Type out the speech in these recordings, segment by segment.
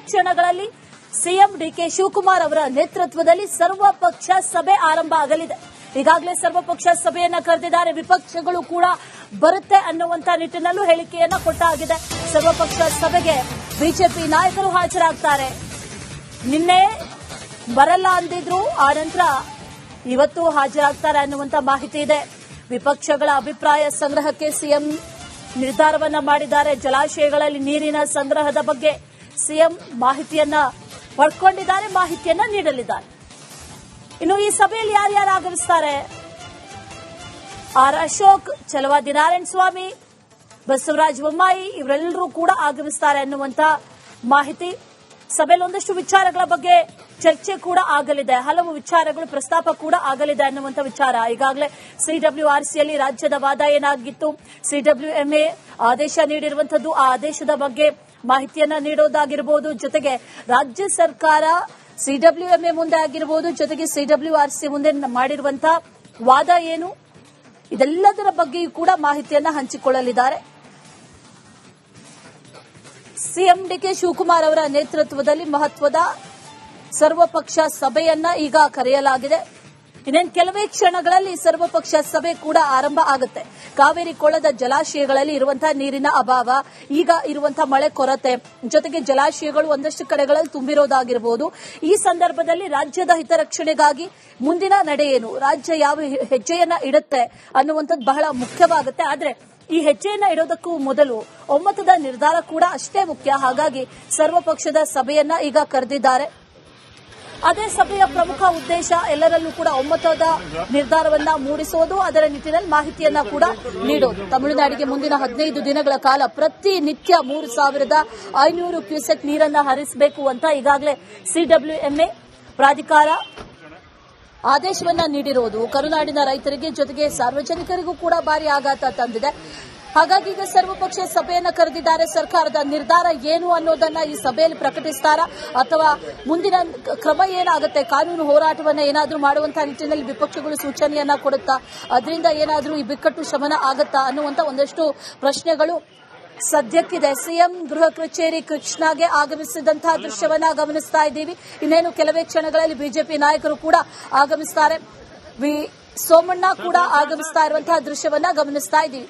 ಕ್ಷಣಗಳಲ್ಲಿ CM DK Shivakumar ಅವರ ನೇತೃತ್ವದಲ್ಲಿ ಸರ್ವಪಕ್ಷ ಸಭೆ ಆರಂಭ ಆಗಲಿದೆ. ಈಗಾಗಲೇ ಸರ್ವಪಕ್ಷ ಸಭೆಯನ್ನ ಕರೆದಿದ್ದಾರೆ. ವಿಪಕ್ಷಗಳು ಕೂಡ ಬರುತ್ತೆ ಅನ್ನುವಂತ ನಿಟ್ಟಿನಲ್ಲೂ ಹೇಳಿಕೆಯನ್ನ ಕೊಟ್ಟಾಗಿದೆ. ಸರ್ವಪಕ್ಷ ಸಭೆಗೆ ಬಿಜೆಪಿ ನಾಯಕರು ಹಾಜರಾಗ್ತಾರೆ. ನಿನ್ನೆ ಬರಲ್ಲ ಅಂದಿದ್ರು, ಆ ನಂತರ ಇವತ್ತು ಹಾಜರಾಗ್ತಾರೆ ಅನ್ನುವಂತ ಮಾಹಿತಿ ಇದೆ. ವಿಪಕ್ಷಗಳ ಅಭಿಪ್ರಾಯ ಸಂಗ್ರಹಕ್ಕೆ ಸಿಎಂ ನಿರ್ಧಾರವನ್ನ ಮಾಡಿದ್ದಾರೆ. ಜಲಾಶಯಗಳಲ್ಲಿ ನೀರಿನ ಸಂಗ್ರಹದ ಬಗ್ಗೆ ಸಿಎಂ ಮಾಹಿತಿಯನ್ನ ಪಡ್ಕೊಂಡಿದ್ದಾರೆ, ಮಾಹಿತಿಯನ್ನ ನೀಡಲಿದ್ದಾರೆ. ಇನ್ನು ಈ ಸಭೆಯಲ್ಲಿ ಯಾರ್ಯಾರು ಆಗಮಿಸ್ತಾರೆ? ಆರ್ ಅಶೋಕ್, ಛಲವಾದಿ ನಾರಾಯಣ ಸ್ವಾಮಿ, ಬಸವರಾಜ ಬೊಮ್ಮಾಯಿ ಇವರೆಲ್ಲರೂ ಕೂಡ ಆಗಮಿಸ್ತಾರೆ ಅನ್ನುವಂತ ಮಾಹಿತಿ. ಸಭೆಯಲ್ಲಿ ಒಂದಷ್ಟು ವಿಚಾರಗಳ ಬಗ್ಗೆ ಚರ್ಚೆ ಕೂಡ ಆಗಲಿದೆ. ಹಲವು ವಿಚಾರಗಳು ಪ್ರಸ್ತಾಪ ಕೂಡ ಆಗಲಿದೆ ಅನ್ನುವಂತ ವಿಚಾರ. ಈಗಾಗಲೇ ಸಿಡಬ್ಲ್ಯೂಆರ್ಸಿಯಲ್ಲಿ ರಾಜ್ಯದ ವಾದ ಏನಾಗಿತ್ತು, ಸಿಡಬ್ಲ್ಯೂಎಂಎ ಆದೇಶ ನೀಡಿರುವಂತದ್ದು, ಆ ಆದೇಶದ ಬಗ್ಗೆ ಮಾಹಿತಿಯನ್ನ ನೀಡೋದಾಗಿರಬಹುದು. ಜೊತೆಗೆ ರಾಜ್ಯ ಸರ್ಕಾರ ಸಿಡಬ್ಲ್ಯೂಎಂಎ ಮುಂದೆ ಆಗಿರಬಹುದು, ಜೊತೆಗೆ ಸಿಡಬ್ಲ್ಯೂಆರ್ಸಿ ಮುಂದೆ ಮಾಡಿರುವಂತಹ ವಾದ ಏನು, ಇದೆಲ್ಲದರ ಬಗ್ಗೆಯೂ ಕೂಡ ಮಾಹಿತಿಯನ್ನ ಹಂಚಿಕೊಳ್ಳಲಿದ್ದಾರೆ. ಸಿಎಂ ಡಿಕೆ ಶಿವಕುಮಾರ್ ಅವರ ನೇತೃತ್ವದಲ್ಲಿ ಮಹತ್ವದ ಸರ್ವಪಕ್ಷ ಸಭೆಯನ್ನ ಈಗ ಕರೆಯಲಾಗಿದೆ. ಇನ್ನೇನು ಕೆಲವೇ ಕ್ಷಣಗಳಲ್ಲಿ ಸರ್ವಪಕ್ಷ ಸಭೆ ಕೂಡ ಆರಂಭ ಆಗುತ್ತೆ. ಕಾವೇರಿ ಕೊಳ್ಳದ ಜಲಾಶಯಗಳಲ್ಲಿ ಇರುವಂತಹ ನೀರಿನ ಅಭಾವ, ಈಗ ಇರುವಂತಹ ಮಳೆ ಕೊರತೆ, ಜೊತೆಗೆ ಜಲಾಶಯಗಳು ಒಂದಷ್ಟು ಕಡೆಗಳಲ್ಲಿ ತುಂಬಿರೋದಾಗಿರಬಹುದು. ಈ ಸಂದರ್ಭದಲ್ಲಿ ರಾಜ್ಯದ ಹಿತರಕ್ಷಣೆಗಾಗಿ ಮುಂದಿನ ನಡೆ ಏನು, ರಾಜ್ಯ ಯಾವ ಹೆಜ್ಜೆಯನ್ನ ಇಡುತ್ತೆ ಅನ್ನುವಂಥದ್ದು ಬಹಳ ಮುಖ್ಯವಾಗುತ್ತೆ. ಆದರೆ ಈ ಹೆಜ್ಜೆಯನ್ನ ಇಡೋದಕ್ಕೂ ಮೊದಲು ಒಮ್ಮತದ ನಿರ್ಧಾರ ಕೂಡ ಅಷ್ಟೇ ಮುಖ್ಯ. ಹಾಗಾಗಿ ಸರ್ವಪಕ್ಷದ ಸಭೆಯನ್ನ ಈಗ ಕರೆದಿದ್ದಾರೆ. ಅದೇ ಸಭೆಯ ಪ್ರಮುಖ ಉದ್ದೇಶ ಎಲ್ಲರಲ್ಲೂ ಕೂಡ ಒಮ್ಮತದ ನಿರ್ಧಾರವನ್ನ ಮೂಡಿಸೋದು, ಅದರ ನಿಟ್ಟಿನಲ್ಲಿ ಮಾಹಿತಿಯನ್ನ ಕೂಡ ನೀಡೋದು. ತಮಿಳುನಾಡಿಗೆ ಮುಂದಿನ 15 ದಿನಗಳ ಕಾಲ ಪ್ರತಿನಿತ್ಯ 3500 ಕ್ಯೂಸೆಕ್ ನೀರನ್ನ ಹರಿಸಬೇಕು ಅಂತ ಈಗಾಗಲೇ ಸಿಡಬ್ಲ್ಯೂಎಂಎ ಪ್ರಾಧಿಕಾರ ಆದೇಶವನ್ನ ನೀಡಿರುವುದು ಕರುನಾಡಿನ ರೈತರಿಗೆ ಜೊತೆಗೆ ಸಾರ್ವಜನಿಕರಿಗೂ ಕೂಡ ಭಾರಿ ಆಘಾತ ತಂದಿದೆ. ಹಾಗಾಗಿ ಈಗ ಸರ್ವಪಕ್ಷ ಸಭೆಯನ್ನ ಕರೆದಿದ್ದಾರೆ. ಸರ್ಕಾರದ ನಿರ್ಧಾರ ಏನು ಅನ್ನೋದನ್ನ ಈ ಸಭೆಯಲ್ಲಿ ಪ್ರಕಟಿಸ್ತಾರಾ ಅಥವಾ ಮುಂದಿನ ಕ್ರಮ ಏನಾಗುತ್ತೆ, ಕಾನೂನು ಹೋರಾಟವನ್ನ ಏನಾದರೂ ಮಾಡುವಂತಹ ನಿಟ್ಟಿನಲ್ಲಿ ವಿಪಕ್ಷಗಳು ಸೂಚನೆಯನ್ನ ಕೊಡುತ್ತಾ, ಅದರಿಂದ ಏನಾದರೂ ಈ ಬಿಕ್ಕಟ್ಟು ಶಮನ ಆಗುತ್ತಾ ಅನ್ನುವಂತ ಒಂದಷ್ಟು ಪ್ರಶ್ನೆಗಳು ಸದ್ಯಕ್ಕಿದೆ. ಸಿಎಂ ಗೃಹ ಕಚೇರಿ ಕೃಷ್ಣಾಗೆ ಆಗಮಿಸಿದಂತಹ ದೃಶ್ಯವನ್ನ ಗಮನಿಸ್ತಾ ಇದ್ದೀವಿ. ಇನ್ನೇನು ಕೆಲವೇ ಕ್ಷಣಗಳಲ್ಲಿ ಬಿಜೆಪಿ ನಾಯಕರು ಕೂಡ ಆಗಮಿಸುತ್ತಾರೆ. ಸೋಮಣ್ಣ ಕೂಡ ಆಗಮಿಸ್ತಾ ಇರುವಂತಹ ದೃಶ್ಯವನ್ನ ಗಮನಿಸ್ತಾ ಇದ್ದೀವಿ.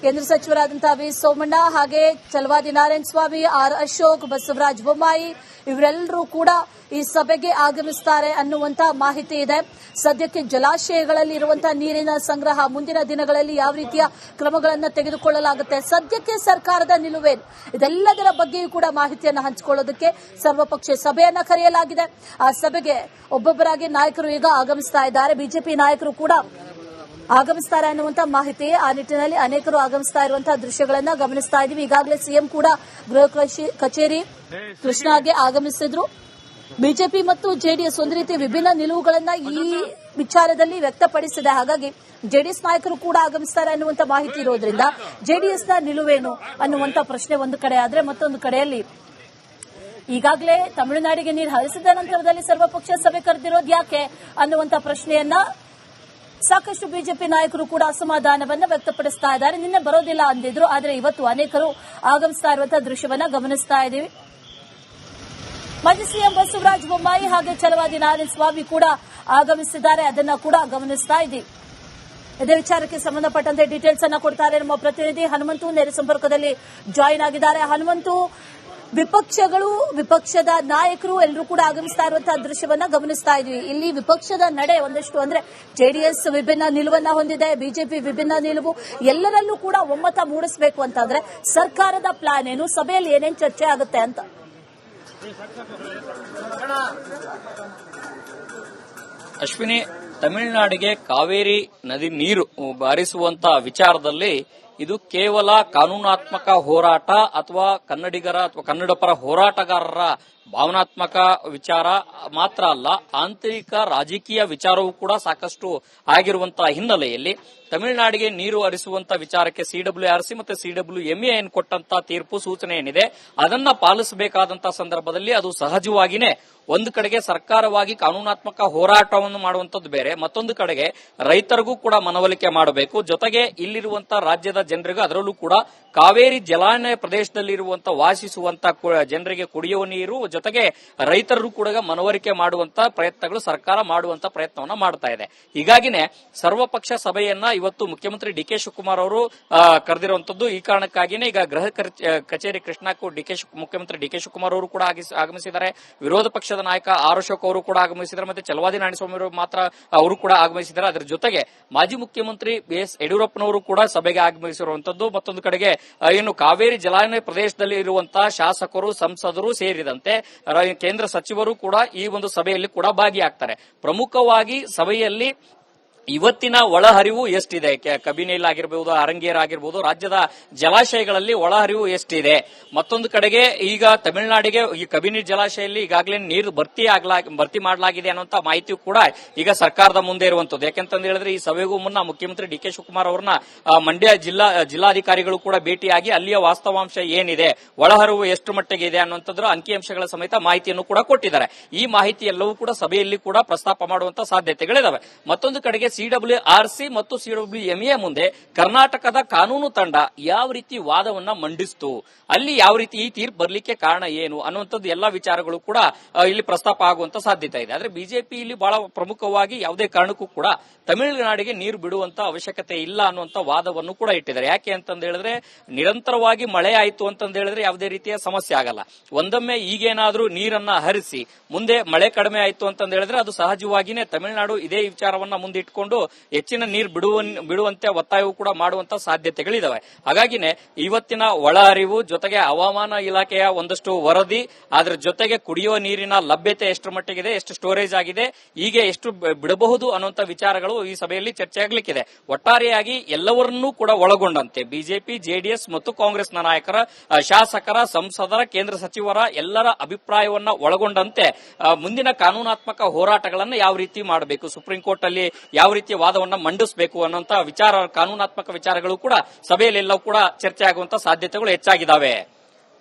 ಕೇಂದ್ರ ಸಚಿವರಾದಂತಹ ವಿ ಸೋಮಣ್ಣ, ಹಾಗೆ ಛಲವಾದಿ ನಾರಾಯಣ ಸ್ವಾಮಿ, ಆರ್ ಅಶೋಕ್, ಬಸವರಾಜ ಬೊಮ್ಮಾಯಿ ಇವರೆಲ್ಲರೂ ಕೂಡ ಈ ಸಭೆಗೆ ಆಗಮಿಸುತ್ತಾರೆ ಅನ್ನುವಂತ ಮಾಹಿತಿ ಇದೆ. ಸದ್ಯಕ್ಕೆ ಜಲಾಶಯಗಳಲ್ಲಿ ಇರುವಂತಹ ನೀರಿನ ಸಂಗ್ರಹ, ಮುಂದಿನ ದಿನಗಳಲ್ಲಿ ಯಾವ ರೀತಿಯ ಕ್ರಮಗಳನ್ನು ತೆಗೆದುಕೊಳ್ಳಲಾಗುತ್ತೆ, ಸದ್ಯಕ್ಕೆ ಸರ್ಕಾರದ ನಿಲುವೇನು, ಇದೆಲ್ಲದರ ಬಗ್ಗೆಯೂ ಕೂಡ ಮಾಹಿತಿಯನ್ನು ಹಂಚಿಕೊಳ್ಳೋದಕ್ಕೆ ಸರ್ವಪಕ್ಷ ಸಭೆಯನ್ನ ಕರೆಯಲಾಗಿದೆ. ಆ ಸಭೆಗೆ ಒಬ್ಬೊಬ್ಬರಾಗಿ ನಾಯಕರು ಈಗ ಆಗಮಿಸ್ತಾ ಇದ್ದಾರೆ. ಬಿಜೆಪಿ ನಾಯಕರು ಕೂಡ ಆಗಮಿಸ್ತಾರೆ ಅನ್ನುವಂತ ಮಾಹಿತಿ. ಆ ನಿಟ್ಟಿನಲ್ಲಿ ಅನೇಕರು ಆಗಮಿಸ್ತಾ ಇರುವಂತಹ ದೃಶ್ಯಗಳನ್ನ ಗಮನಿಸ್ತಾ ಇದ್ದೀವಿ. ಈಗಾಗಲೇ ಸಿಎಂ ಕೂಡ ಗೃಹ ಕಚೇರಿ ಕೃಷ್ಣಾಗೆ ಆಗಮಿಸಿದ್ರು. ಬಿಜೆಪಿ ಮತ್ತು ಜೆಡಿಎಸ್ ಒಂದು ರೀತಿ ವಿಭಿನ್ನ ನಿಲುವುಗಳನ್ನ ಈ ವಿಚಾರದಲ್ಲಿ ವ್ಯಕ್ತಪಡಿಸಿದೆ. ಹಾಗಾಗಿ ಜೆಡಿಎಸ್ ನಾಯಕರು ಕೂಡ ಆಗಮಿಸ್ತಾರೆ ಅನ್ನುವಂತ ಮಾಹಿತಿ ಇರೋದ್ರಿಂದ ಜೆಡಿಎಸ್ನ ನಿಲುವೇನು ಅನ್ನುವಂತ ಪ್ರಶ್ನೆ ಒಂದು ಕಡೆ ಆದ್ರೆ, ಮತ್ತೊಂದು ಕಡೆಯಲ್ಲಿ ಈಗಾಗಲೇ ತಮಿಳುನಾಡಿಗೆ ನೀರು ಹರಿಸಿದ ನಂತರದಲ್ಲಿ ಸರ್ವಪಕ್ಷ ಸಭೆ ಕರೆದಿರೋದು ಯಾಕೆ ಅನ್ನುವಂತ ಪ್ರಶ್ನೆಯನ್ನ ಸಾಕಷ್ಟು ಬಿಜೆಪಿ ನಾಯಕರು ಕೂಡ ಅಸಮಾಧಾನವನ್ನ ವ್ಯಕ್ತಪಡಿಸ್ತಾ ಇದ್ದಾರೆ. ನಿನ್ನೆ ಬರೋದಿಲ್ಲ ಅಂದಿದ್ರು, ಆದರೆ ಇವತ್ತು ಅನೇಕರು ಆಗಮಿಸ್ತಾ ಇರುವಂತಹ ದೃಶ್ಯವನ್ನ ಗಮನಿಸ್ತಾ ಇದ್ದೀವಿ. ಮಾಜಿ ಸಿಎಂ ಬಸವರಾಜ ಬೊಮ್ಮಾಯಿ ಹಾಗೆ ಛಲವಾದಿ ನಾರಾಯಣ ಸ್ವಾಮಿ ಕೂಡ ಆಗಮಿಸಿದ್ದಾರೆ, ಅದನ್ನ ಕೂಡ ಗಮನಿಸ್ತಾ ಇದ್ದೀವಿ. ಇದೇ ವಿಚಾರಕ್ಕೆ ಸಂಬಂಧಪಟ್ಟಂತೆ ಡೀಟೇಲ್ಸ್ ಅನ್ನ ಕೊಡ್ತಾರೆ ನಮ್ಮ ಪ್ರತಿನಿಧಿ ಹನುಮಂತು, ನೇರ ಸಂಪರ್ಕದಲ್ಲಿ ಜಾಯಿನ್ ಆಗಿದ್ದಾರೆ. ಹನುಮಂತು, ವಿಪಕ್ಷದ ನಾಯಕರು ಎಲ್ಲರೂ ಕೂಡ ಆಗಮಿಸ್ತಾ ಇರುವಂತಹ ದೃಶ್ಯವನ್ನ ಗಮನಿಸ್ತಾ ಇದ್ವಿ. ಇಲ್ಲಿ ವಿಪಕ್ಷದ ನಡೆ ಒಂದಷ್ಟು ಅಂದ್ರೆ ಜೆಡಿಎಸ್ ವಿಭಿನ್ನ ನಿಲುವನ್ನ ಹೊಂದಿದೆ, ಬಿಜೆಪಿ ವಿಭಿನ್ನ ನಿಲುವು, ಎಲ್ಲರಲ್ಲೂ ಕೂಡ ಒಮ್ಮತ ಮೂಡಿಸಬೇಕು ಅಂತಂದ್ರೆ ಸರ್ಕಾರದ ಪ್ಲಾನ್ ಏನು, ಸಭೆಯಲ್ಲಿ ಏನೇನು ಚರ್ಚೆ ಆಗುತ್ತೆ ಅಂತ. ಅಶ್ವಿನಿ, ತಮಿಳುನಾಡಿಗೆ ಕಾವೇರಿ ನದಿ ನೀರು ಬಾರಿಸುವಂತಹ ವಿಚಾರದಲ್ಲಿ ಇದು ಕೇವಲ ಕಾನೂನಾತ್ಮಕ ಹೋರಾಟ ಅಥವಾ ಕನ್ನಡಿಗರ ಅಥವಾ ಕನ್ನಡ ಪರ ಹೋರಾಟಗಾರರ ಭಾವನಾತ್ಮಕ ವಿಚಾರ ಮಾತ್ರ ಅಲ್ಲ, ಆಂತರಿಕ ರಾಜಕೀಯ ವಿಚಾರವೂ ಕೂಡ ಸಾಕಷ್ಟು ಆಗಿರುವಂತಹ ಹಿನ್ನೆಲೆಯಲ್ಲಿ ತಮಿಳುನಾಡಿಗೆ ನೀರು ಹರಿಸುವಂತ ವಿಚಾರಕ್ಕೆ CWRC ಮತ್ತೆ CWMA ಏನು ಕೊಟ್ಟಂತ ತೀರ್ಪು ಸೂಚನೆ ಏನಿದೆ ಅದನ್ನ ಪಾಲಿಸಬೇಕಾದಂತಹ ಸಂದರ್ಭದಲ್ಲಿ ಅದು ಸಹಜವಾಗಿನೇ ಒಂದು ಕಡೆಗೆ ಸರ್ಕಾರವಾಗಿ ಕಾನೂನಾತ್ಮಕ ಹೋರಾಟವನ್ನು ಮಾಡುವಂತದ್ದು ಬೇರೆ, ಮತ್ತೊಂದು ಕಡೆಗೆ ರೈತರಿಗೂ ಕೂಡ ಮನವೊಲಿಕೆ ಮಾಡಬೇಕು. ಜೊತೆಗೆ ಇಲ್ಲಿರುವಂತಹ ರಾಜ್ಯದ ಜನರಿಗೂ, ಅದರಲ್ಲೂ ಕೂಡ ಕಾವೇರಿ ಜಲಾನಯ ಪ್ರದೇಶದಲ್ಲಿರುವಂತಹ ವಾಸಿಸುವಂತ ಜನರಿಗೆ ಕುಡಿಯುವ ನೀರು, ಜೊತೆಗೆ ರೈತರು ಕೂಡ ಮನವರಿಕೆ ಮಾಡುವಂತ ಪ್ರಯತ್ನಗಳು ಸರ್ಕಾರ ಮಾಡುವಂತ ಪ್ರಯತ್ನವನ್ನ ಮಾಡ್ತಾ ಇದೆ. ಹೀಗಾಗಿನೇ ಸರ್ವಪಕ್ಷ ಸಭೆಯನ್ನ ಇವತ್ತು ಮುಖ್ಯಮಂತ್ರಿ ಡಿ ಕೆ ಶಿವಕುಮಾರ್ ಅವರು ಕರೆದಿರುವಂತದ್ದು. ಈ ಕಾರಣಕ್ಕಾಗಿನೇ ಈಗ ಗೃಹ ಕಚೇರಿ ಕೃಷ್ಣಕ್ಕೂ ಮುಖ್ಯಮಂತ್ರಿ ಡಿ ಕೆ ಶಿವಕುಮಾರ್ ಅವರು ಕೂಡ ಆಗಮಿಸಿದ್ದಾರೆ. ವಿರೋಧ ಪಕ್ಷದ ನಾಯಕ ಆರ್ ಅಶೋಕ್ ಅವರು ಕೂಡ ಆಗಮಿಸಿದ್ದಾರೆ. ಮತ್ತೆ ಚಲವಾದಿ ನಾರಾಯಣಸ್ವಾಮಿ ಅವರು ಮಾತ್ರ ಅವರು ಕೂಡ ಆಗಮಿಸಿದ್ದಾರೆ. ಅದರ ಜೊತೆಗೆ ಮಾಜಿ ಮುಖ್ಯಮಂತ್ರಿ BS ಯಡಿಯೂರಪ್ಪನವರು ಕೂಡ ಸಭೆಗೆ ಆಗಮಿಸಿರುವಂತದ್ದು. ಮತ್ತೊಂದು ಕಡೆಗೆ ಏನು ಕಾವೇರಿ ಜಲಾನಯ ಪ್ರದೇಶದಲ್ಲಿ ಇರುವಂತಹ ಶಾಸಕರು, ಸಂಸದರು ಸೇರಿದಂತೆ ಕೇಂದ್ರ ಸಚಿವರು ಕೂಡ ಈ ಒಂದು ಸಭೆಯಲ್ಲಿ ಕೂಡ ಭಾಗಿಯಾಗ್ತಾರೆ. ಪ್ರಮುಖವಾಗಿ ಸಭೆಯಲ್ಲಿ ಇವತ್ತಿನ ಒಳಹರಿವು ಎಷ್ಟಿದೆ, ಕಬಿನಿಲ್ ಆಗಿರಬಹುದು, ಅರಂಗೇರ್ ಆಗಿರಬಹುದು, ರಾಜ್ಯದ ಜಲಾಶಯಗಳಲ್ಲಿ ಒಳಹರಿವು ಎಷ್ಟಿದೆ, ಮತ್ತೊಂದು ಕಡೆಗೆ ಈಗ ತಮಿಳುನಾಡಿಗೆ ಈ ಕಬಿನಿ ಜಲಾಶಯದಲ್ಲಿ ಈಗಾಗಲೇ ನೀರು ಭರ್ತಿ ಮಾಡಲಾಗಿದೆ ಅನ್ನುವಂತ ಮಾಹಿತಿಯು ಕೂಡ ಈಗ ಸರ್ಕಾರದ ಮುಂದೆ ಇರುವಂತದ್ದು. ಯಾಕೆಂತ ಹೇಳಿದ್ರೆ ಈ ಸಭೆಗೂ ಮುನ್ನ ಮುಖ್ಯಮಂತ್ರಿ ಡಿ ಕೆ ಶಿವಕುಮಾರ್ ಅವರನ್ನ ಮಂಡ್ಯ ಜಿಲ್ಲಾಧಿಕಾರಿಗಳು ಕೂಡ ಭೇಟಿಯಾಗಿ ಅಲ್ಲಿಯ ವಾಸ್ತವಾಂಶ ಏನಿದೆ, ಒಳಹರಿವು ಎಷ್ಟು ಮಟ್ಟಿಗೆ ಇದೆ ಅನ್ನುವಂಥದ್ರ ಅಂಕಿಅಂಶಗಳ ಸಮೇತ ಮಾಹಿತಿಯನ್ನು ಕೂಡ ಕೊಟ್ಟಿದ್ದಾರೆ. ಈ ಮಾಹಿತಿ ಎಲ್ಲವೂ ಕೂಡ ಸಭೆಯಲ್ಲಿ ಕೂಡ ಪ್ರಸ್ತಾಪ ಮಾಡುವಂತ ಸಾಧ್ಯತೆಗಳಿದಾವೆ. ಮತ್ತೊಂದು ಕಡೆಗೆ CWRC ಮತ್ತು CWMA ಮುಂದೆ ಕರ್ನಾಟಕದ ಕಾನೂನು ತಂಡ ಯಾವ ರೀತಿ ವಾದವನ್ನ ಮಂಡಿಸಿತು, ಅಲ್ಲಿ ಯಾವ ರೀತಿ ಈ ತೀರ್ಪು ಬರ್ಲಿಕ್ಕೆ ಕಾರಣ ಏನು ಅನ್ನುವಂಥದ್ದು ಎಲ್ಲಾ ವಿಚಾರಗಳು ಕೂಡ ಇಲ್ಲಿ ಪ್ರಸ್ತಾಪ ಆಗುವಂತ ಸಾಧ್ಯತೆ ಇದೆ. ಆದ್ರೆ ಬಿಜೆಪಿ ಇಲ್ಲಿ ಬಹಳ ಪ್ರಮುಖವಾಗಿ ಯಾವುದೇ ಕಾರಣಕ್ಕೂ ಕೂಡ ತಮಿಳುನಾಡಿಗೆ ನೀರು ಬಿಡುವಂತ ಅವಶ್ಯಕತೆ ಇಲ್ಲ ಅನ್ನುವಂತ ವಾದವನ್ನು ಕೂಡ ಇಟ್ಟಿದ್ದಾರೆ. ಯಾಕೆ ಅಂತಂದ ಹೇಳಿದ್ರೆ ನಿರಂತರವಾಗಿ ಮಳೆ ಆಯಿತು ಅಂತಂದ ಹೇಳಿದ್ರೆ ಯಾವುದೇ ರೀತಿಯ ಸಮಸ್ಯೆ ಆಗಲ್ಲ. ಒಂದೊಮ್ಮೆ ಈಗೇನಾದ್ರೂ ನೀರನ್ನ ಹರಿಸಿ ಮುಂದೆ ಮಳೆ ಕಡಿಮೆ ಆಯಿತು ಅಂತಂದ ಹೇಳಿದ್ರೆ ಅದು ಸಹಜವಾಗಿನೇ ತಮಿಳುನಾಡು ಇದೇ ವಿಚಾರವನ್ನ ಮುಂದಿಟ್ಕೊಂಡು ಹೆಚ್ಚಿನ ನೀರು ಬಿಡುವಂತೆ ಒತ್ತಾಯವೂ ಕೂಡ ಮಾಡುವಂತ ಸಾಧ್ಯತೆಗಳಿದಾವೆ. ಹಾಗಾಗಿನೇ ಇವತ್ತಿನ ಒಳಹರಿವು ಜೊತೆಗೆ ಹವಾಮಾನ ಇಲಾಖೆಯ ಒಂದಷ್ಟು ವರದಿ, ಅದರ ಜೊತೆಗೆ ಕುಡಿಯುವ ನೀರಿನ ಲಭ್ಯತೆ ಎಷ್ಟು ಮಟ್ಟಿಗಿದೆ, ಎಷ್ಟು ಸ್ಟೋರೇಜ್ ಆಗಿದೆ, ಹೀಗೆ ಎಷ್ಟು ಬಿಡಬಹುದು ಅನ್ನುವಂತ ವಿಚಾರಗಳು ಈ ಸಭೆಯಲ್ಲಿ ಚರ್ಚೆ ಆಗಲಿಕ್ಕಿದೆ. ಒಟ್ಟಾರೆಯಾಗಿ ಎಲ್ಲವನ್ನೂ ಕೂಡ ಒಳಗೊಂಡಂತೆ ಬಿಜೆಪಿ, ಜೆಡಿಎಸ್ ಮತ್ತು ಕಾಂಗ್ರೆಸ್ನ ನಾಯಕರ, ಶಾಸಕರ, ಸಂಸದರ, ಕೇಂದ್ರ ಸಚಿವರ ಎಲ್ಲರ ಅಭಿಪ್ರಾಯವನ್ನ ಒಳಗೊಂಡಂತೆ ಮುಂದಿನ ಕಾನೂನಾತ್ಮಕ ಹೋರಾಟಗಳನ್ನು ಯಾವ ರೀತಿ ಮಾಡಬೇಕು, ಸುಪ್ರೀಂ ಕೋರ್ಟ್ ಅಲ್ಲಿ ಯಾವ ರೀತಿಯ ವಾದವನ್ನ ಮಂಡಿಸಬೇಕು ಅನ್ನುವಂತ ವಿಚಾರ, ಕಾನೂನಾತ್ಮಕ ವಿಚಾರಗಳು ಕೂಡ ಸಭೆಯಲ್ಲಿ ಎಲ್ಲವೂ ಕೂಡ ಚರ್ಚೆ ಆಗುವಂತ ಸಾಧ್ಯತೆಗಳು ಹೆಚ್ಚಾಗಿದ್ದಾವೆ.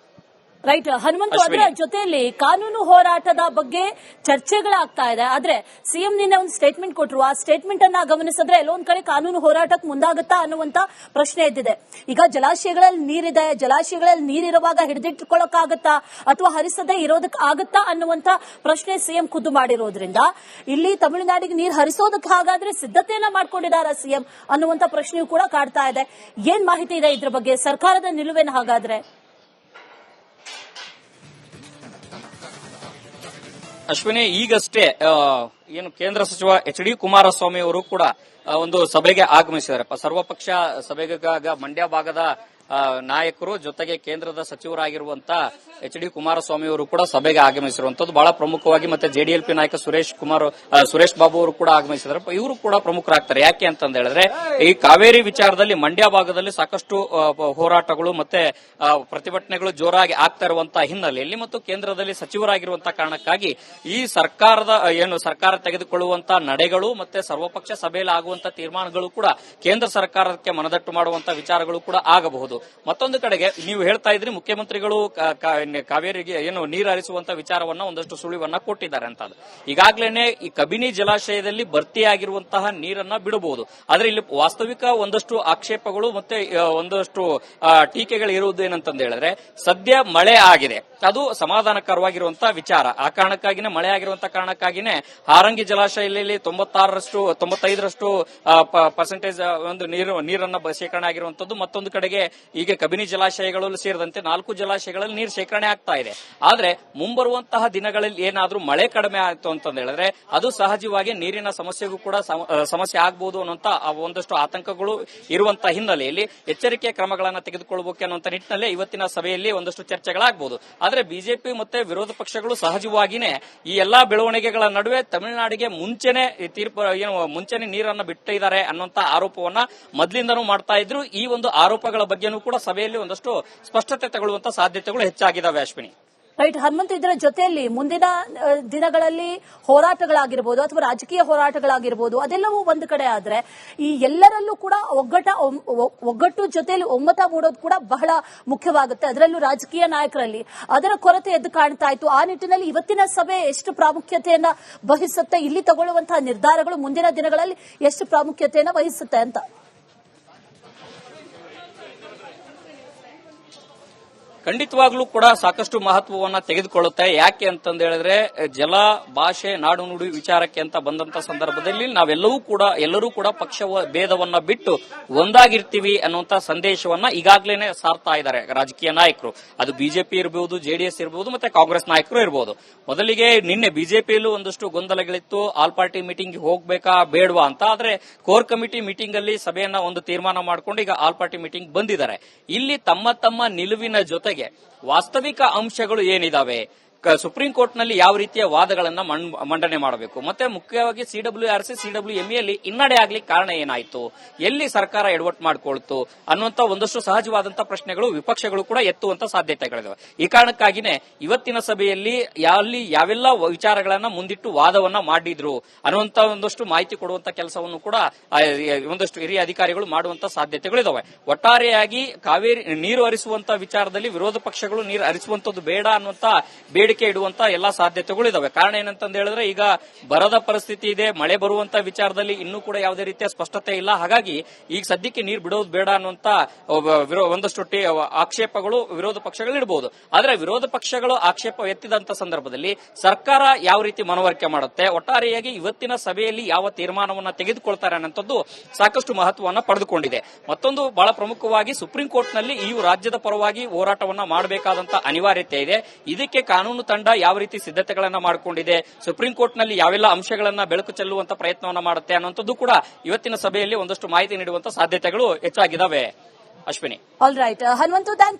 ರೈಟ್ ಹನುಮಂತ, ಅದರ ಜೊತೆಯಲ್ಲಿ ಕಾನೂನು ಹೋರಾಟದ ಬಗ್ಗೆ ಚರ್ಚೆಗಳಾಗ್ತಾ ಇದೆ. ಆದ್ರೆ ಸಿಎಂ ನಿನ್ನೆ ಒಂದು ಸ್ಟೇಟ್ಮೆಂಟ್ ಕೊಟ್ಟರು. ಆ ಸ್ಟೇಟ್ಮೆಂಟ್ ಅನ್ನ ಗಮನಿಸಿದ್ರೆ ಎಲ್ಲೊಂದ್ ಕಡೆ ಕಾನೂನು ಹೋರಾಟಕ್ಕೆ ಮುಂದಾಗುತ್ತಾ ಅನ್ನುವಂತ ಪ್ರಶ್ನೆ ಎದ್ದಿದೆ. ಈಗ ಜಲಾಶಯಗಳಲ್ಲಿ ನೀರಿದೆ, ಜಲಾಶಯಗಳಲ್ಲಿ ನೀರಿರುವಾಗ ಹಿಡಿದಿಟ್ಕೊಳ್ಳೋಕ್ಕಾಗತ್ತಾ ಅಥವಾ ಹರಿಸದೆ ಇರೋದಕ್ಕೆ ಆಗುತ್ತಾ ಅನ್ನುವಂತ ಪ್ರಶ್ನೆ ಸಿಎಂ ಖುದ್ದು ಮಾಡಿರೋದ್ರಿಂದ ಇಲ್ಲಿ ತಮಿಳುನಾಡಿಗೆ ನೀರು ಹರಿಸೋದಕ್ಕೆ ಹಾಗಾದ್ರೆ ಸಿದ್ಧತೆಯನ್ನ ಮಾಡ್ಕೊಂಡಿದ್ದಾರಾ ಸಿಎಂ ಅನ್ನುವಂತ ಪ್ರಶ್ನೆಯೂ ಕೂಡ ಕಾಡ್ತಾ ಇದೆ. ಏನ್ ಮಾಹಿತಿ ಇದೆ ಇದ್ರ ಬಗ್ಗೆ, ಸರ್ಕಾರದ ನಿಲುವೇನು ಹಾಗಾದ್ರೆ? ಅಶ್ವಿನಿ, ಈಗಷ್ಟೇ ಏನು ಕೇಂದ್ರ ಸಚಿವ HD ಕುಮಾರಸ್ವಾಮಿ ಅವರು ಕೂಡ ಒಂದು ಸಭೆಗೆ ಆಗಮಿಸಿದ್ದಾರೆ. ಸರ್ವಪಕ್ಷ ಸಭೆಗಾಗ ಮಂಡ್ಯ ಭಾಗದ ನಾಯಕರು ಜೊತೆಗೆ ಕೇಂದ್ರದ ಸಚಿವರಾಗಿರುವಂತ HD ಕುಮಾರಸ್ವಾಮಿ ಅವರು ಕೂಡ ಸಭೆಗೆ ಆಗಮಿಸಿರುವಂತದ್ದು ಬಹಳ ಪ್ರಮುಖವಾಗಿ. ಮತ್ತೆ JDLP ನಾಯಕ ಸುರೇಶ್ ಬಾಬು ಅವರು ಕೂಡ ಆಗಮಿಸಿದ್ದಾರೆ. ಇವರು ಕೂಡ ಪ್ರಮುಖರಾಗ್ತಾರೆ. ಯಾಕೆ ಅಂತಂದ ಹೇಳಿದ್ರೆ ಈ ಕಾವೇರಿ ವಿಚಾರದಲ್ಲಿ ಮಂಡ್ಯ ಭಾಗದಲ್ಲಿ ಸಾಕಷ್ಟು ಹೋರಾಟಗಳು ಮತ್ತೆ ಪ್ರತಿಭಟನೆಗಳು ಜೋರಾಗಿ ಆಗ್ತಾ ಇರುವಂತಹ ಹಿನ್ನೆಲೆಯಲ್ಲಿ ಮತ್ತು ಕೇಂದ್ರದಲ್ಲಿ ಸಚಿವರಾಗಿರುವಂತಹ ಕಾರಣಕ್ಕಾಗಿ ಈ ಸರ್ಕಾರ ತೆಗೆದುಕೊಳ್ಳುವಂತಹ ನಡೆಗಳು ಮತ್ತೆ ಸರ್ವಪಕ್ಷ ಸಭೆಯಲ್ಲಿ ಆಗುವಂತ ತೀರ್ಮಾನಗಳು ಕೂಡ ಕೇಂದ್ರ ಸರ್ಕಾರಕ್ಕೆ ಮನದಟ್ಟು ಮಾಡುವಂತಹ ವಿಚಾರಗಳು ಕೂಡ ಆಗಬಹುದು. ಮತ್ತೊಂದು ಕಡೆಗೆ ನೀವು ಹೇಳ್ತಾ ಇದ್ರಿ ಮುಖ್ಯಮಂತ್ರಿಗಳು ಕಾವೇರಿಗೆ ನೀರು ಹರಿಸುವಂತ ವಿಚಾರವನ್ನ ಒಂದಷ್ಟು ಸುಳಿವನ್ನ ಕೊಟ್ಟಿದ್ದಾರೆ ಅಂತ. ಈಗಾಗಲೇ ಈ ಕಬಿನಿ ಜಲಾಶಯದಲ್ಲಿ ಭರ್ತಿಯಾಗಿರುವಂತಹ ನೀರನ್ನ ಬಿಡಬಹುದು. ಆದ್ರೆ ಇಲ್ಲಿ ವಾಸ್ತವಿಕ ಒಂದಷ್ಟು ಆಕ್ಷೇಪಗಳು ಮತ್ತೆ ಒಂದಷ್ಟು ಟೀಕೆಗಳು ಇರುವುದು ಏನಂತಂದ ಹೇಳಿದ್ರೆ ಸದ್ಯ ಮಳೆ ಆಗಿದೆ, ಅದು ಸಮಾಧಾನಕರವಾಗಿರುವಂತಹ ವಿಚಾರ. ಆ ಕಾರಣಕ್ಕಾಗಿನೇ ಮಳೆ ಆಗಿರುವಂತಹ ಕಾರಣಕ್ಕಾಗಿನೇ ಹಾರಂಗಿ ಜಲಾಶಯದಲ್ಲಿ 95% ಪರ್ಸೆಂಟೇಜ್ ಒಂದು ನೀರನ್ನ ಶೇಖರಣೆ ಆಗಿರುವಂತದ್ದು. ಮತ್ತೊಂದು ಕಡೆಗೆ ಈಗ ಕಬಿನಿ ಜಲಾಶಯಗಳಲ್ಲಿ ಸೇರಿದಂತೆ 4 ಜಲಾಶಯಗಳಲ್ಲಿ ನೀರು ಶೇಖರಣೆ ಆಗ್ತಾ ಇದೆ. ಆದ್ರೆ ಮುಂಬರುವಂತಹ ದಿನಗಳಲ್ಲಿ ಏನಾದ್ರೂ ಮಳೆ ಕಡಿಮೆ ಆಯ್ತು ಅಂತ ಹೇಳಿದ್ರೆ ಅದು ಸಹಜವಾಗಿ ನೀರಿನ ಸಮಸ್ಯೆಗೂ ಕೂಡ ಸಮಸ್ಯೆ ಆಗಬಹುದು ಅನ್ನುವಂತ ಒಂದಷ್ಟು ಆತಂಕಗಳು ಇರುವಂತಹ ಹಿನ್ನೆಲೆಯಲ್ಲಿ ಎಚ್ಚರಿಕೆಯ ಕ್ರಮಗಳನ್ನು ತೆಗೆದುಕೊಳ್ಳಬೇಕು ಅನ್ನುವಂತ ನಿಟ್ಟಿನಲ್ಲಿ ಇವತ್ತಿನ ಸಭೆಯಲ್ಲಿ ಒಂದಷ್ಟು ಚರ್ಚೆಗಳಾಗಬಹುದು. ಆದ್ರೆ ಬಿಜೆಪಿ ಮತ್ತೆ ವಿರೋಧ ಪಕ್ಷಗಳು ಸಹಜವಾಗಿನೇ ಈ ಎಲ್ಲಾ ಬೆಳವಣಿಗೆಗಳ ನಡುವೆ ತಮಿಳುನಾಡಿಗೆ ಮುಂಚೆನೆ ನೀರನ್ನು ಬಿಟ್ಟಿದ್ದಾರೆ ಅನ್ನುವಂತ ಆರೋಪವನ್ನ ಮೊದಲಿಂದನೂ ಮಾಡ್ತಾ ಇದ್ರು. ಈ ಒಂದು ಆರೋಪಗಳ ಬಗ್ಗೆನೂ ಕೂಡ ಸಭೆಯಲ್ಲಿ ಒಂದಷ್ಟು ಸ್ಪಷ್ಟತೆ ತಗೊಳ್ಳುವಂತ ಸಾಧ್ಯತೆಗಳು ಹೆಚ್ಚಾಗಿದ್ದಾವೆ. ಅಶ್ವಿನಿ, ರೈಟ್ ಹನುಮಂತ್, ಇದರ ಜೊತೆಯಲ್ಲಿ ಮುಂದಿನ ದಿನಗಳಲ್ಲಿ ಹೋರಾಟಗಳಾಗಿರ್ಬೋದು ಅಥವಾ ರಾಜಕೀಯ ಹೋರಾಟಗಳಾಗಿರ್ಬೋದು ಅದೆಲ್ಲವೂ ಒಂದು ಕಡೆ ಆದ್ರೆ ಈ ಎಲ್ಲರಲ್ಲೂ ಕೂಡ ಒಗ್ಗಟ್ಟು ಜೊತೆಯಲ್ಲಿ ಒಮ್ಮತ ಮೂಡೋದು ಕೂಡ ಬಹಳ ಮುಖ್ಯವಾಗುತ್ತೆ. ಅದರಲ್ಲೂ ರಾಜಕೀಯ ನಾಯಕರಲ್ಲಿ ಅದರ ಕೊರತೆ ಎದ್ದು ಕಾಣ್ತಾ ಇತ್ತು. ಆ ನಿಟ್ಟಿನಲ್ಲಿ ಇವತ್ತಿನ ಸಭೆ ಎಷ್ಟು ಪ್ರಾಮುಖ್ಯತೆಯನ್ನ ವಹಿಸುತ್ತೆ, ಇಲ್ಲಿ ತಗೊಳ್ಳುವಂತಹ ನಿರ್ಧಾರಗಳು ಮುಂದಿನ ದಿನಗಳಲ್ಲಿ ಎಷ್ಟು ಪ್ರಾಮುಖ್ಯತೆಯನ್ನ ವಹಿಸುತ್ತೆ ಅಂತ? ಖಂಡಿತವಾಗ್ಲೂ ಕೂಡ ಸಾಕಷ್ಟು ಮಹತ್ವವನ್ನ ತೆಗೆದುಕೊಳ್ಳುತ್ತೆ. ಯಾಕೆ ಅಂತಂದ ಹೇಳಿದ್ರೆ ಜಲ, ಭಾಷೆ, ನಾಡು ನುಡಿ ವಿಚಾರಕ್ಕೆ ಅಂತ ಬಂದಂತ ಸಂದರ್ಭದಲ್ಲಿ ಎಲ್ಲರೂ ಕೂಡ ಪಕ್ಷ ಭೇದವನ್ನ ಬಿಟ್ಟು ಒಂದಾಗಿರ್ತೀವಿ ಅನ್ನುವಂತ ಸಂದೇಶವನ್ನ ಈಗಾಗಲೇ ಸಾರ್ತಾ ಇದ್ದಾರೆ ರಾಜಕೀಯ ನಾಯಕರು. ಅದು ಬಿಜೆಪಿ ಇರಬಹುದು, ಜೆಡಿಎಸ್ ಇರಬಹುದು, ಮತ್ತೆ ಕಾಂಗ್ರೆಸ್ ನಾಯಕರು ಇರಬಹುದು. ಮೊದಲಿಗೆ ನಿನ್ನೆ ಬಿಜೆಪಿಯಲ್ಲೂ ಒಂದಷ್ಟು ಗೊಂದಲಗಳಿತ್ತು, ಆಲ್ ಪಾರ್ಟಿ ಮೀಟಿಂಗ್ ಹೋಗ್ಬೇಕಾ ಬೇಡವಾ ಅಂತ. ಆದ್ರೆ ಕೋರ್ ಕಮಿಟಿ ಮೀಟಿಂಗ್ ಅಲ್ಲಿ ಸಭೆಯನ್ನ ಒಂದು ತೀರ್ಮಾನ ಮಾಡಿಕೊಂಡು ಈಗ ಆಲ್ ಪಾರ್ಟಿ ಮೀಟಿಂಗ್ ಬಂದಿದ್ದಾರೆ. ಇಲ್ಲಿ ತಮ್ಮ ನಿಲುವಿನ ಜೊತೆಗೆ ವಾಸ್ತವಿಕ ಅಂಶಗಳು ಏನಿದಾವೆ, ಸುಪ್ರೀಂ ಕೋರ್ಟ್ ನಲ್ಲಿ ಯಾವ ರೀತಿಯ ವಾದಗಳನ್ನ ಮಂಡನೆ ಮಾಡಬೇಕು, ಮತ್ತೆ ಮುಖ್ಯವಾಗಿ ಸಿಡಬ್ಲ್ಯೂಆರ್ಸಿ ಸಿಡಬ್ಲ್ಯೂಎಂಇ ಅಲ್ಲಿ ಹಿನ್ನಡೆ ಆಗ್ಲಿಕ್ಕೆ ಕಾರಣ ಏನಾಯ್ತು, ಎಲ್ಲಿ ಸರ್ಕಾರ ಎಡವಟ್ಟು ಮಾಡಿಕೊಳ್ತು ಅನ್ನುವಂತ ಒಂದಷ್ಟು ಸಹಜವಾದಂತಹ ಪ್ರಶ್ನೆಗಳು ವಿಪಕ್ಷಗಳು ಕೂಡ ಎತ್ತುವಂತ ಸಾಧ್ಯತೆಗಳಿವೆ. ಈ ಕಾರಣಕ್ಕಾಗಿನೇ ಇವತ್ತಿನ ಸಭೆಯಲ್ಲಿ ಯಾವೆಲ್ಲ ವಿಚಾರಗಳನ್ನ ಮುಂದಿಟ್ಟು ವಾದವನ್ನ ಮಾಡಿದ್ರು ಅನ್ನುವಂತ ಒಂದಷ್ಟು ಮಾಹಿತಿ ಕೊಡುವಂತ ಕೆಲಸವನ್ನು ಕೂಡ ಒಂದಷ್ಟು ಹಿರಿಯ ಅಧಿಕಾರಿಗಳು ಮಾಡುವಂತ ಸಾಧ್ಯತೆಗಳಿದಾವೆ. ಒಟ್ಟಾರೆಯಾಗಿ ಕಾವೇರಿ ನೀರು ಹರಿಸುವಂತ ವಿಚಾರದಲ್ಲಿ ವಿರೋಧ ಪಕ್ಷಗಳು ನೀರು ಹರಿಸುವಂತದ್ದು ಬೇಡ ಅನ್ನುವಂತ ಬೇಡಿಕೆ ಇಡುವಂತ ಎಲ್ಲಾ ಸಾಧ್ಯತೆಗಳಿದಾವೆ. ಕಾರಣ ಏನಂತಂದ ಹೇಳಿದ್ರೆ ಈಗ ಬರದ ಪರಿಸ್ಥಿತಿ ಇದೆ, ಮಳೆ ಬರುವಂತ ವಿಚಾರದಲ್ಲಿ ಇನ್ನೂ ಕೂಡ ಯಾವುದೇ ರೀತಿಯ ಸ್ಪಷ್ಟತೆ ಇಲ್ಲ. ಹಾಗಾಗಿ ಈಗ ಸದ್ಯಕ್ಕೆ ನೀರು ಬಿಡೋದು ಬೇಡ ಅನ್ನುವಂತ ಒಂದಷ್ಟು ಆಕ್ಷೇಪಗಳು ವಿರೋಧ ಪಕ್ಷಗಳು ಇಡಬಹುದು. ಆದ್ರೆ ವಿರೋಧ ಪಕ್ಷಗಳು ಆಕ್ಷೇಪ ಎತ್ತಿದಂತ ಸಂದರ್ಭದಲ್ಲಿ ಸರ್ಕಾರ ಯಾವ ರೀತಿ ಮನವರಿಕೆ ಮಾಡುತ್ತೆ, ಒಟ್ಟಾರೆಯಾಗಿ ಇವತ್ತಿನ ಸಭೆಯಲ್ಲಿ ಯಾವ ತೀರ್ಮಾನವನ್ನ ತೆಗೆದುಕೊಳ್ತಾರೆ ಅನ್ನೋಂಥದ್ದು ಸಾಕಷ್ಟು ಮಹತ್ವವನ್ನು ಪಡೆದುಕೊಂಡಿದೆ. ಮತ್ತೊಂದು ಬಹಳ ಪ್ರಮುಖವಾಗಿ ಸುಪ್ರೀಂ ಕೋರ್ಟ್ ನಲ್ಲಿ ಈ ರಾಜ್ಯದ ಪರವಾಗಿ ಹೋರಾಟವನ್ನ ಮಾಡಬೇಕಾದಂತ ಅನಿವಾರ್ಯತೆ ಇದೆ. ಇದಕ್ಕೆ ಕಾನೂನು ತಂಡ ಯಾವ ರೀತಿ ಸಿದ್ಧತೆಗಳನ್ನ ಮಾಡಿಕೊಂಡಿದೆ, ಸುಪ್ರೀಂ ಕೋರ್ಟ್ ನಲ್ಲಿ ಯಾವೆಲ್ಲ ಅಂಶಗಳನ್ನ ಬೆಳಕು ಚೆಲ್ಲುವಂತ ಪ್ರಯತ್ನವನ್ನ ಮಾಡುತ್ತೆ ಅನ್ನುವಂಥದ್ದು ಕೂಡ ಇವತ್ತಿನ ಸಭೆಯಲ್ಲಿ ಒಂದಷ್ಟು ಮಾಹಿತಿ ನೀಡುವಂತ ಸಾಧ್ಯತೆಗಳು ಹೆಚ್ಚಾಗಿದ್ದಾವೆ. ಅಶ್ವಿನಿ. All right Hanumanthu,